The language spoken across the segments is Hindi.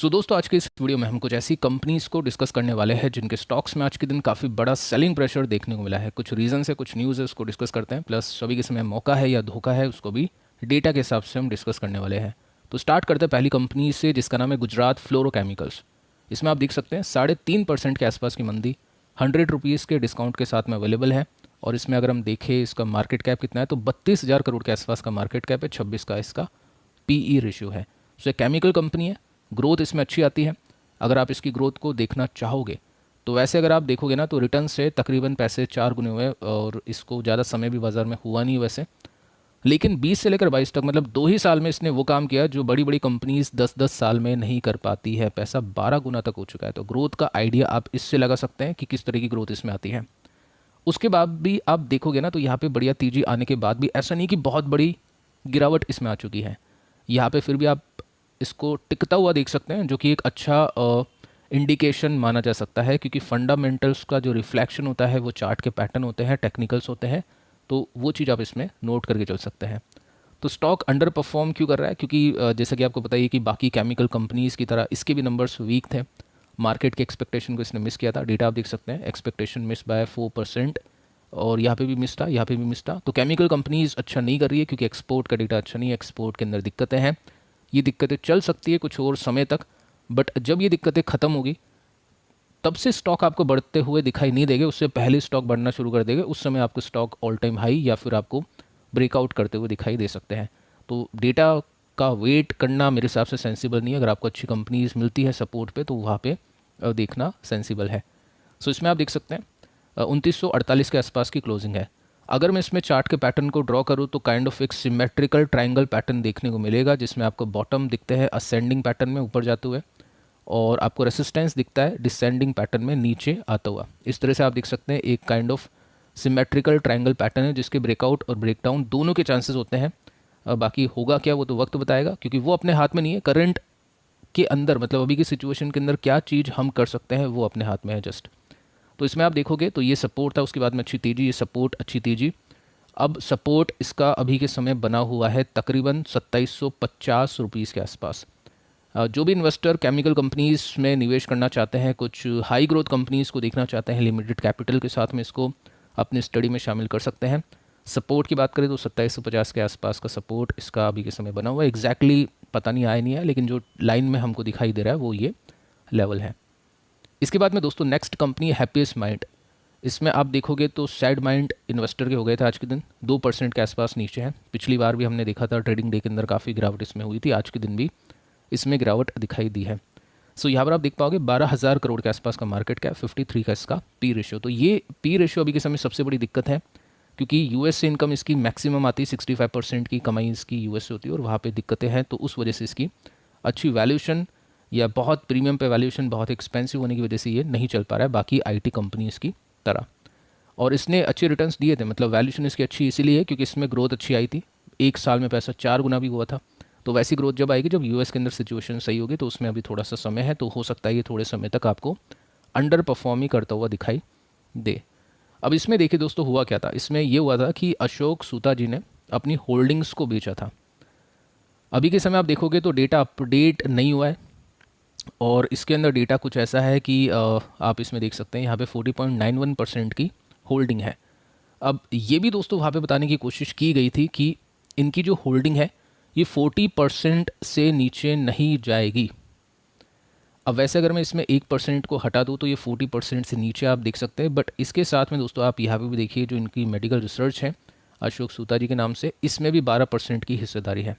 दोस्तों, आज के इस वीडियो में हम कुछ ऐसी कंपनीज को डिस्कस करने वाले हैं जिनके स्टॉक्स में आज के दिन काफ़ी बड़ा सेलिंग प्रेशर देखने को मिला है। कुछ रीजन है, कुछ न्यूज़ है, उसको डिस्कस करते हैं। प्लस सभी के समय मौका है या धोखा है, उसको भी डेटा के हिसाब से हम डिस्कस करने वाले हैं। तो स्टार्ट करते हैं पहली कंपनी से, जिसका नाम है गुजरात फ्लोरोकेमिकल्स। इसमें आप देख सकते हैं 3.5% के आसपास की मंदी 100 रुपीज़ के डिस्काउंट के साथ में अवेलेबल है। और इसमें अगर हम देखें इसका मार्केट कैप कितना है तो 32,000 करोड़ के आसपास का मार्केट कैप है, 26 का इसका पीई रेशियो है। सो केमिकल कंपनी है, ग्रोथ इसमें अच्छी आती है। अगर आप इसकी ग्रोथ को देखना चाहोगे तो वैसे अगर आप देखोगे ना तो रिटर्न से तकरीबन पैसे 4 गुने हुए, और इसको ज़्यादा समय भी बाजार में हुआ नहीं वैसे। लेकिन 20 से लेकर 22 तक, मतलब 2 ही साल में इसने वो काम किया जो बड़ी बड़ी कंपनीज 10-10 साल में नहीं कर पाती है। पैसा 12 गुना तक हो चुका है। तो ग्रोथ का आइडिया आप इससे लगा सकते हैं कि किस तरह की ग्रोथ इसमें आती है। उसके बाद भी आप देखोगे ना तो यहाँ पे बढ़िया तेजी आने के बाद भी ऐसा नहीं कि बहुत बड़ी गिरावट इसमें आ चुकी है। यहाँ पे फिर भी आप इसको टिकता हुआ देख सकते हैं, जो कि एक अच्छा इंडिकेशन माना जा सकता है, क्योंकि फंडामेंटल्स का जो रिफ्लेक्शन होता है वो चार्ट के पैटर्न होते हैं, टेक्निकल्स होते हैं। तो वो चीज़ आप इसमें नोट करके चल सकते हैं। तो स्टॉक अंडर परफॉर्म क्यों कर रहा है? क्योंकि जैसा कि आपको पता ही है कि बाकी केमिकल कंपनीज़ की तरह इसके भी नंबर्स वीक थे। मार्केट के एक्सपेक्टेशन को इसने मिस किया था। डेटा आप देख सकते हैं, एक्सपेक्टेशन मिस बाय 4%, और यहाँ पे भी मिस था, यहाँ पे भी मिस था। तो केमिकल कंपनीज अच्छा नहीं कर रही है क्योंकि एक्सपोर्ट का डेटा अच्छा नहीं है, एक्सपोर्ट के अंदर दिक्कतें हैं। ये दिक्कतें चल सकती है कुछ और समय तक, बट जब ये दिक्कतें ख़त्म होगी तब से स्टॉक आपको बढ़ते हुए दिखाई नहीं देंगे। उससे पहले स्टॉक बढ़ना शुरू कर देंगे, उस समय आपको स्टॉक ऑल टाइम हाई या फिर आपको ब्रेकआउट करते हुए दिखाई दे सकते हैं। तो डेटा का वेट करना मेरे हिसाब से सेंसिबल नहीं है। अगर आपको अच्छी कंपनीज मिलती है सपोर्ट पे तो वहाँ पे देखना सेंसिबल है। सो इसमें आप देख सकते हैं 2948 के आसपास की क्लोजिंग है। अगर मैं इसमें चार्ट के पैटर्न को ड्रॉ करूँ तो काइंड ऑफ एक सिमेट्रिकल ट्रायंगल पैटर्न देखने को मिलेगा, जिसमें आपको बॉटम दिखते हैं असेंडिंग पैटर्न में ऊपर जाते हुए, और आपको रेसिस्टेंस दिखता है डिसेंडिंग पैटर्न में नीचे आता हुआ। इस तरह से आप देख सकते हैं एक kind of symmetrical triangle pattern है, जिसके ब्रेकआउट और ब्रेकडाउन दोनों के चांसेस होते हैं। बाकी होगा क्या वो तो वक्त बताएगा, क्योंकि वो अपने हाथ में नहीं है। करंट के अंदर, मतलब अभी की सिचुएशन के अंदर क्या चीज़ हम कर सकते हैं वो अपने हाथ में है जस्ट। तो इसमें आप देखोगे तो ये सपोर्ट था, उसके बाद में अच्छी तेजी, ये सपोर्ट, अच्छी तेजी। अब सपोर्ट इसका अभी के समय बना हुआ है तकरीबन 2750 रुपीज़ के आसपास। जो भी इन्वेस्टर केमिकल कंपनीज में निवेश करना चाहते हैं, कुछ हाई ग्रोथ कंपनीज को देखना चाहते हैं लिमिटेड कैपिटल के साथ में, इसको अपनी स्टडी में शामिल कर सकते हैं। सपोर्ट की बात करें तो 2750 के आसपास का सपोर्ट इसका अभी के समय बना हुआ है। एग्जैक्टली पता नहीं आया नहीं है, लेकिन जो लाइन में हमको दिखाई दे रहा है वो ये लेवल है। इसके बाद में दोस्तों नेक्स्ट कंपनी हैप्पीएस्ट माइंड। इसमें आप देखोगे तो सैड माइंड इन्वेस्टर के हो गए थे आज के दिन, 2% के आसपास नीचे हैं। पिछली बार भी हमने देखा था ट्रेडिंग डे के अंदर काफ़ी गिरावट इसमें हुई थी, आज के दिन भी इसमें गिरावट दिखाई दी है। सो यहाँ पर आप देख पाओगे 12,000 करोड़ के आसपास का मार्केट कैप, 53 का इसका पी रेशियो। तो ये पी रेशियो अभी के समय सबसे बड़ी दिक्कत है, क्योंकि यूएस से इनकम इसकी मैक्सिमम आती है, 65% की कमाई इसकी यूएस से होती है, और वहाँ पे दिक्कतें हैं। तो उस वजह से इसकी अच्छी वैल्यूशन या बहुत प्रीमियम पे वैल्यूशन बहुत एक्सपेंसिव होने की वजह से ये नहीं चल पा रहा है बाकी आईटी कंपनीज की तरह। और इसने अच्छे रिटर्न्स दिए थे, मतलब वैल्यूशन इसकी अच्छी इसीलिए है क्योंकि इसमें ग्रोथ अच्छी आई थी। एक साल में पैसा 4 गुना भी हुआ था। तो वैसी ग्रोथ जब आएगी, जब यूएस के अंदर सिचुएशन सही होगी, तो उसमें अभी थोड़ा सा समय है, तो हो सकता है ये थोड़े समय तक आपको अंडर परफॉर्म ही करता हुआ दिखाई दे। अब इसमें देखिए दोस्तों हुआ क्या था। इसमें ये हुआ था कि अशोक सूता जी ने अपनी होल्डिंग्स को बेचा था। अभी के समय आप देखोगे तो डेटा अपडेट नहीं हुआ है, और इसके अंदर डेटा कुछ ऐसा है कि आप इसमें देख सकते हैं यहाँ पे 40.91% की होल्डिंग है। अब ये भी दोस्तों वहाँ पे बताने की कोशिश की गई थी कि इनकी जो होल्डिंग है ये 40% से नीचे नहीं जाएगी। अब वैसे अगर मैं इसमें 1% को हटा दूँ तो ये 40% से नीचे आप देख सकते हैं। बट इसके साथ में दोस्तों आप यहाँ पे भी देखिए, जो इनकी मेडिकल रिसर्च है अशोक सूता जी के नाम से, इसमें भी 12% की हिस्सेदारी है।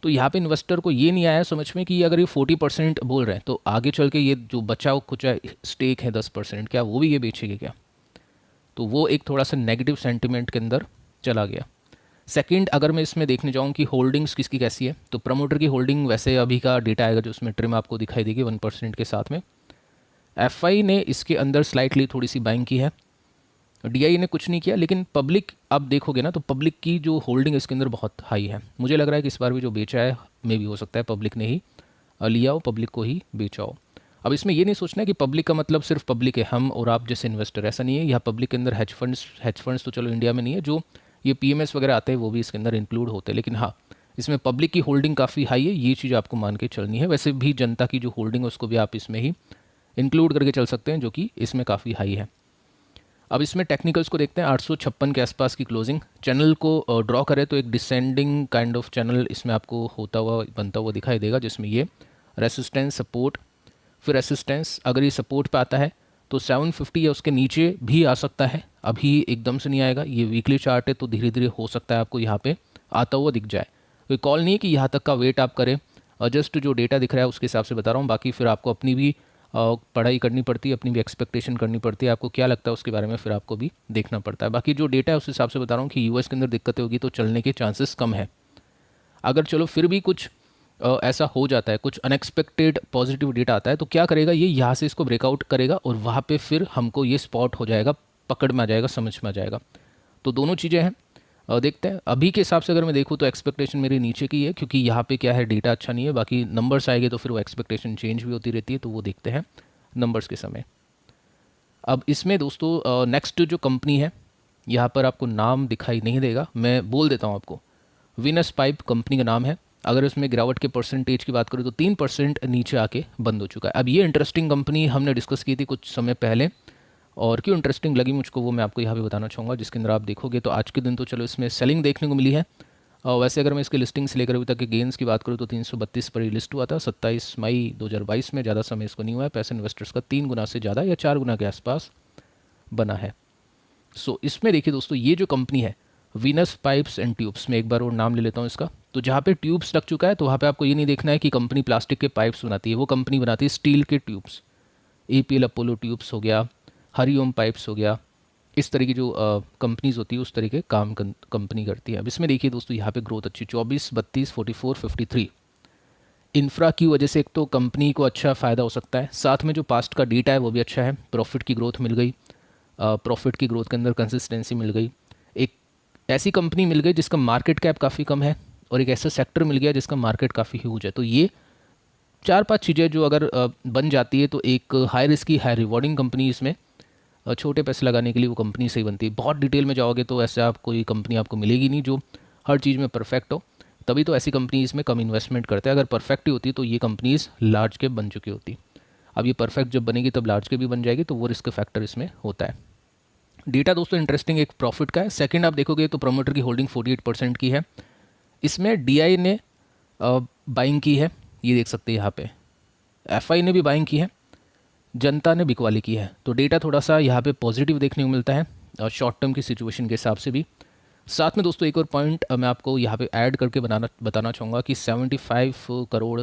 तो यहाँ पे इन्वेस्टर को ये नहीं आया समझ में कि अगर ये 40% बोल रहे हैं तो आगे चल के ये जो बचा कुछ स्टेक है 10%, क्या वो भी ये बेचेंगे क्या? तो वो एक थोड़ा सा नेगेटिव सेंटिमेंट के अंदर चला गया। सेकंड, अगर मैं इसमें देखने जाऊँ कि होल्डिंग्स किसकी कैसी है, तो प्रमोटर की होल्डिंग वैसे अभी का डेटा आएगा जो उसमें ट्रिम आपको दिखाई देगी 1% के साथ में। एफआई ने इसके अंदर स्लाइटली थोड़ी सी बाइंग की है, डीआई ने कुछ नहीं किया। लेकिन पब्लिक आप देखोगे ना तो पब्लिक की जो होल्डिंग इसके अंदर बहुत हाई है। मुझे लग रहा है कि इस बार भी जो बेचा है मे भी हो सकता है पब्लिक ने ही लिया हो, पब्लिक को ही बेचा हो। अब इसमें ये नहीं सोचना है कि पब्लिक का मतलब सिर्फ पब्लिक है, हम और आप जैसे इन्वेस्टर, ऐसा नहीं है। यहाँ पब्लिक के अंदर हेज फंड्स तो चलो इंडिया में नहीं है, जो ये पीएमएस वगैरह आते हैं वो भी इसके अंदर इंक्लूड होते हैं। लेकिन हाँ, इसमें पब्लिक की होल्डिंग काफ़ी हाई है, ये चीज़ आपको मान के चलनी है। वैसे भी जनता की जो होल्डिंग है उसको भी आप इसमें ही इंक्लूड करके चल सकते हैं, जो कि इसमें काफ़ी हाई है। अब इसमें टेक्निकल्स को देखते हैं। 856 के आसपास की क्लोजिंग, चैनल को ड्रॉ करें तो एक डिसेंडिंग काइंड ऑफ चैनल इसमें आपको होता हुआ बनता हुआ दिखाई देगा, जिसमें ये रेसिस्टेंस, सपोर्ट, फिर रेसिस्टेंस। अगर ये सपोर्ट पे आता है तो 750 या उसके नीचे भी आ सकता है, अभी एकदम से नहीं आएगा। ये वीकली चार्ट है तो धीरे धीरे हो सकता है आपको यहाँ पे आता हुआ दिख जाए। कोई कॉल नहीं है कि यहाँ तक का वेट आप करें, जस्ट जो डेटा दिख रहा है उसके हिसाब से बता रहा हूँ। बाकी फिर आपको अपनी भी पढ़ाई करनी पड़ती है, अपनी भी एक्सपेक्टेशन करनी पड़ती है, आपको क्या लगता है उसके बारे में फिर आपको भी देखना पड़ता है। बाकी जो डेटा है उस हिसाब से बता रहा हूँ कि यूएस के अंदर दिक्कतें होगी तो चलने के चांसेस कम है। अगर चलो फिर भी कुछ ऐसा हो जाता है, कुछ अनएक्सपेक्टेड पॉजिटिव डेटा आता है, तो क्या करेगा ये, यहाँ से इसको ब्रेकआउट करेगा और वहाँ पे फिर हमको ये स्पॉट हो जाएगा, पकड़ में आ जाएगा, समझ में आ जाएगा। तो दोनों चीज़ें हैं। देखते हैं। अभी के हिसाब से अगर मैं देखूँ तो एक्सपेक्टेशन मेरी नीचे की है, क्योंकि यहाँ पे क्या है, डेटा अच्छा नहीं है। बाकी नंबर्स आएंगे तो फिर वो एक्सपेक्टेशन चेंज भी होती रहती है, तो वो देखते हैं नंबर्स के समय। अब इसमें दोस्तों नेक्स्ट जो कंपनी है, यहाँ पर आपको नाम दिखाई नहीं देगा, मैं बोल देता हूँ आपको। विनस पाइप कंपनी का नाम है। अगर इसमें गिरावट के परसेंटेज की बात करें तो 3% नीचे आके बंद हो चुका है। अब ये इंटरेस्टिंग कंपनी हमने डिस्कस की थी कुछ समय पहले, और क्यों इंटरेस्टिंग लगी मुझको वो मैं आपको यहाँ पे बताना चाहूँगा, जिसके अंदर आप देखोगे तो आज के दिन तो चलो इसमें सेलिंग देखने को मिली है। और वैसे अगर मैं इसके लिस्टिंग से लेकर अभी तक के गेंस की बात करूँ तो 332 पर ही लिस्ट हुआ था 27 मई 2022 में। ज़्यादा समय इसको नहीं हुआ है। पैसे इन्वेस्टर्स का 3 गुना से ज़्यादा या 4 गुना के आसपास बना है। सो इसमें देखिए दोस्तों, ये जो कंपनी है वीनस पाइप्स एंड ट्यूब्स, में एक बार और नाम ले लेता हूँ इसका। तो जहाँ पे ट्यूब्स लग चुका है तो वहाँ पे आपको ये नहीं देखना है कि कंपनी प्लास्टिक के पाइप्स बनाती है, वो कंपनी बनाती है स्टील के ट्यूब्स। एपीएल अपोलो ट्यूब्स हो गया, हरिओम पाइप्स हो गया, इस तरह की जो कंपनीज होती है उस तरह के काम कंपनी करती है। अब इसमें देखिए दोस्तों, यहाँ पे ग्रोथ अच्छी 24, 32, 44, 53। इंफ्रा की वजह से एक तो कंपनी को अच्छा फ़ायदा हो सकता है, साथ में जो पास्ट का डेटा है वो भी अच्छा है। प्रॉफिट की ग्रोथ मिल गई, प्रॉफिट की ग्रोथ के अंदर कंसिस्टेंसी मिल गई। एक ऐसी कंपनी मिल गई जिसका मार्केट कैप काफ़ी कम है, और एक ऐसा सेक्टर मिल गया जिसका मार्केट काफ़ी ह्यूज है। तो ये 4-5 चीज़ें जो अगर बन जाती है तो एक high risky high rewarding company, इसमें छोटे पैसे लगाने के लिए वो कंपनी सही बनती है। बहुत डिटेल में जाओगे तो ऐसे आप कोई कंपनी आपको मिलेगी नहीं जो हर चीज़ में परफेक्ट हो, तभी तो ऐसी कंपनी इसमें कम इन्वेस्टमेंट करते हैं। अगर परफेक्ट ही होती तो ये कंपनीज लार्ज के बन चुकी होती। अब ये परफेक्ट जब बनेगी तब लार्ज के भी बन जाएगी, तो वो रिस्क फैक्टर इसमें होता है। डेटा दोस्तों इंटरेस्टिंग एक प्रॉफिट का है। सेकंड आप देखोगे तो प्रमोटर की होल्डिंग 48% की है। इसमें डीआई ने बाइंग की है, ये देख सकते हैं यहाँ पे। एफआई ने भी बाइंग की है, जनता ने बिकवाली की है। तो डेटा थोड़ा सा यहाँ पे पॉजिटिव देखने को मिलता है, और शॉर्ट टर्म की सिचुएशन के हिसाब से भी। साथ में दोस्तों एक और पॉइंट मैं आपको यहाँ पे ऐड करके बताना चाहूँगा कि 75 करोड़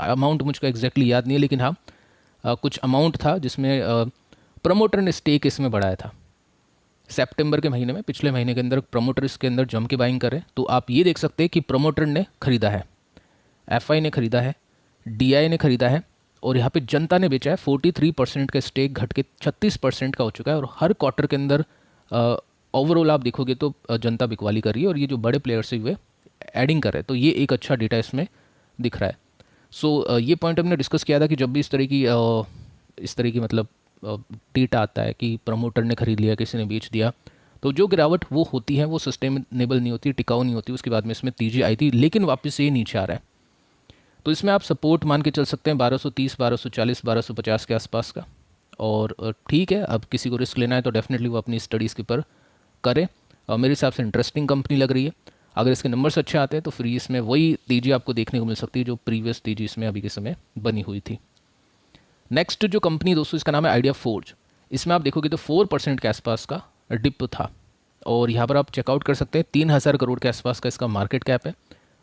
अमाउंट मुझको एग्जैक्टली याद नहीं है, लेकिन हाँ कुछ अमाउंट था जिसमें प्रमोटर ने स्टेक इसमें बढ़ाया था। सितंबर के महीने में, पिछले महीने के अंदर प्रमोटर इसके अंदर जम के बाइंग कर रहे। तो आप ये देख सकते हैं कि प्रमोटर ने खरीदा है, एफआई ने खरीदा है, डीआई ने खरीदा है, और यहाँ पे जनता ने बेचा है। 43% का स्टेक घट के 36% का हो चुका है। और हर क्वार्टर के अंदर ओवरऑल आप देखोगे तो जनता बिकवाली कर रही है, और ये जो बड़े प्लेयर्स से हुए एडिंग कर रहे हैं। तो ये एक अच्छा डेटा इसमें दिख रहा है। सो ये पॉइंट हमने डिस्कस किया था कि जब भी इस तरह की मतलब डेटा आता है कि प्रमोटर ने खरीद लिया, किसी ने बेच दिया, तो जो गिरावट वो होती है वो सस्टेनेबल नहीं होती, टिकाऊ नहीं होती। उसके बाद में इसमें तेजी आई थी, लेकिन वापस ये नीचे आ रहा है। तो इसमें आप सपोर्ट मान के चल सकते हैं 1230, 1240, 1250 के आसपास का। और ठीक है, अब किसी को रिस्क लेना है तो डेफिनेटली वो अपनी स्टडीज़ के ऊपर करे। और मेरे हिसाब से इंटरेस्टिंग कंपनी लग रही है। अगर इसके नंबर्स अच्छे आते हैं तो फिर इसमें वही तेजी आपको देखने को मिल सकती है जो प्रीवियस तेजी इसमें अभी के समय बनी हुई थी। नेक्स्ट जो कंपनी दोस्तों, इसका नाम है आइडिया फोर्ज। इसमें आप देखोगे तो 4% के आसपास का डिप था, और यहाँ पर आप चेकआउट कर सकते हैं 3000 करोड़ के आसपास का इसका मार्केट कैप है।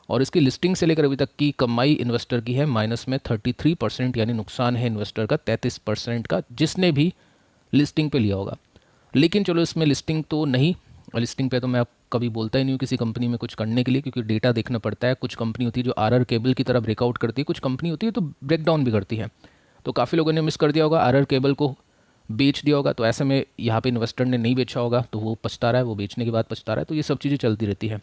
और इसकी लिस्टिंग से लेकर अभी तक की कमाई इन्वेस्टर की है माइनस में 33%, यानी नुकसान है इन्वेस्टर का 33% का, जिसने भी लिस्टिंग पे लिया होगा। लेकिन चलो इसमें लिस्टिंग तो नहीं, लिस्टिंग पे तो मैं कभी बोलता ही नहीं हूँ किसी कंपनी में कुछ करने के लिए, क्योंकि डेटा देखना पड़ता है। कुछ कंपनी होती है जो आरआर केबल की तरह ब्रेकआउट करती है, कुछ कंपनी होती है तो ब्रेकडाउन भी करती है। तो काफ़ी लोगों ने मिस कर दिया होगा, आरआर केबल को बेच दिया होगा। तो ऐसे में यहाँ पे इन्वेस्टर ने नहीं बेचा होगा तो वो पछता रहा है, वो बेचने के बाद पछता रहा है। तो ये सब चीज़ें चलती रहती है।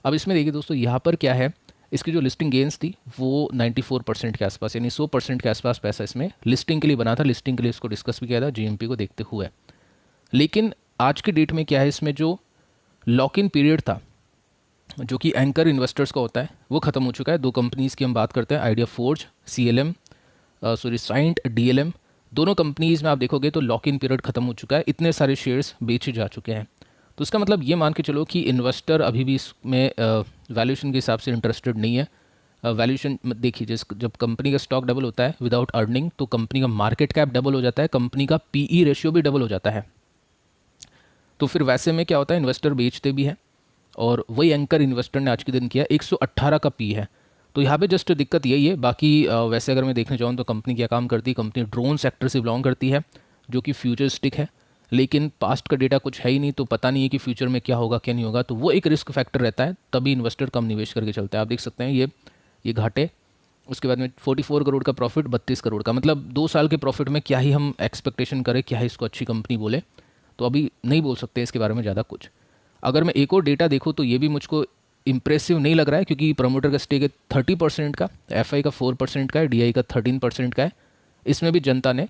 अब इसमें देखिए दोस्तों, यहाँ पर क्या है, इसकी जो लिस्टिंग गेंस थी वो 94% के आसपास, यानी 100% के आसपास पैसा इसमें लिस्टिंग के लिए बना था। लिस्टिंग के लिए इसको डिस्कस भी किया था जीएमपी को देखते हुए। लेकिन आज के डेट में क्या है, इसमें जो लॉक इन पीरियड था जो कि एंकर इन्वेस्टर्स का होता है वो ख़त्म हो चुका है। दो कंपनीज़ की हम बात करते हैं, ideaForge CLM, sorry Cyient DLM। दोनों कंपनीज़ में आप देखोगे तो लॉक इन पीरियड ख़त्म हो चुका है, इतने सारे शेयर्स बेचे जा चुके हैं। तो इसका मतलब ये मान के चलो कि इन्वेस्टर अभी भी इसमें वैल्यूएशन के हिसाब से इंटरेस्टेड नहीं है। वैल्यूएशन देखिए, जब कंपनी का स्टॉक डबल होता है विदाउट अर्निंग तो कंपनी का मार्केट कैप डबल हो जाता है, कंपनी का PE रेशियो भी डबल हो जाता है। तो फिर वैसे में क्या होता है, इन्वेस्टर बेचते भी हैं, और वही एंकर इन्वेस्टर ने आज के दिन किया, 118 का P है। तो यहाँ पे जस्ट दिक्कत यही है। बाकी वैसे अगर मैं देखने जाऊँ तो कंपनी क्या काम करती है, कंपनी ड्रोन सेक्टर से बिलोंग करती है जो कि फ्यूचरिस्टिक है, लेकिन पास्ट का डेटा कुछ है ही नहीं, तो पता नहीं है कि फ्यूचर में क्या होगा क्या नहीं होगा। तो वो एक रिस्क फैक्टर रहता है, तभी इन्वेस्टर कम निवेश करके चलता है। आप देख सकते हैं ये घाटे, उसके बाद में 44 करोड़ का प्रॉफिट, 32 करोड़ का, मतलब 2 साल के प्रॉफिट में क्या ही हम एक्सपेक्टेशन करें, क्या ही इसको अच्छी कंपनी बोले, तो अभी नहीं बोल सकते इसके बारे में ज़्यादा कुछ। अगर मैं एक और डेटा देखूँ तो ये भी मुझको इम्प्रेसिव नहीं लग रहा है, क्योंकि प्रमोटर का स्टेक है 30% का, FI का 4% का है, DI का 13% का है। इसमें भी जनता ने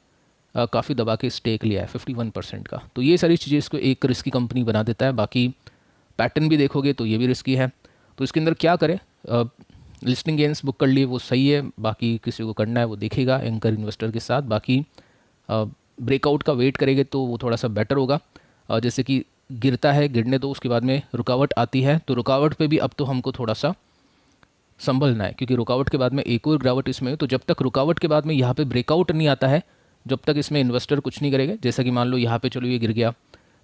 काफ़ी दबा के स्टेक लिया है 51% का। तो ये सारी चीज़ें इसको एक रिस्की कंपनी बना देता है। बाकी पैटर्न भी देखोगे तो ये भी रिस्की है। तो इसके अंदर क्या करें, लिस्टिंग गेंस बुक कर लिए वो सही है, बाकी किसी को करना है वो देखेगा एंकर इन्वेस्टर के साथ। बाकी ब्रेकआउट का वेट करेंगे तो वो थोड़ा सा बेटर होगा। जैसे कि गिरता है, गिरने दो, उसके बाद में रुकावट आती है, तो रुकावट पे भी अब तो हमको थोड़ा सा संभलना है, क्योंकि रुकावट के बाद में एक और गिरावट इसमें है। तो जब तक रुकावट के बाद में यहाँ पे ब्रेकआउट नहीं आता है, जब तक इसमें इन्वेस्टर कुछ नहीं करेगा। जैसा कि मान लो यहाँ पे चलो ये गिर गया,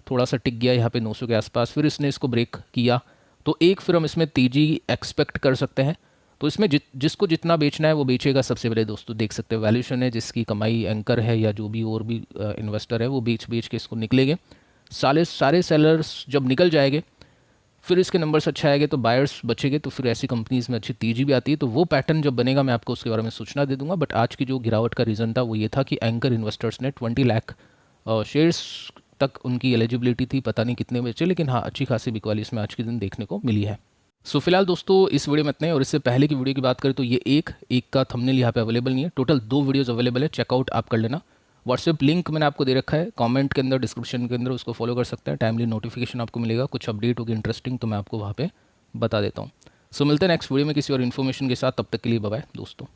थोड़ा सा टिक गया यहाँ पे 900 के आसपास, फिर इसने इसको ब्रेक किया, तो एक फिर हम इसमें तेजी एक्सपेक्ट कर सकते हैं। तो इसमें जिसको जितना बेचना है वो बेचेगा। सबसे पहले दोस्तों देख सकते हैं वैल्यूशन है, जिसकी कमाई एंकर है या जो भी और भी इन्वेस्टर है वो बेच के इसको निकलेंगे। सारे सेलर्स जब निकल जाएंगे, फिर इसके नंबर्स अच्छा आएंगे तो बायर्स बचेंगे, तो फिर ऐसी कंपनीज़ में अच्छी तेजी भी आती है। तो वो पैटर्न जब बनेगा मैं आपको उसके बारे में सूचना दे दूंगा। बट आज की जो गिरावट का रीज़न था वो ये था कि एंकर इन्वेस्टर्स ने 20 लाख शेयर्स तक उनकी एलिजिबिलिटी थी, पता नहीं कितने बेचे, लेकिन हाँ अच्छी खासी बिकवाली इसमें आज के दिन देखने को मिली है। सो फिलहाल दोस्तों इस वीडियो में इतने, और इससे पहले की वीडियो की बात करें तो ये एक का थंबनेल यहाँ पे अवेलेबल नहीं है, टोटल 2 वीडियोस अवेलेबल है, चेकआउट आप कर लेना। व्हाट्सएप लिंक मैंने आपको दे रखा है कमेंट के अंदर, डिस्क्रिप्शन के अंदर, उसको फॉलो कर सकते हैं। टाइमली नोटिफिकेशन आपको मिलेगा, कुछ अपडेट होगी इंटरेस्टिंग तो मैं आपको वहाँ पे बता देता हूँ। सो मिलते हैं नेक्स्ट वीडियो में किसी और इन्फॉर्मेशन के साथ, तब तक के लिए बाय बाय दोस्तों।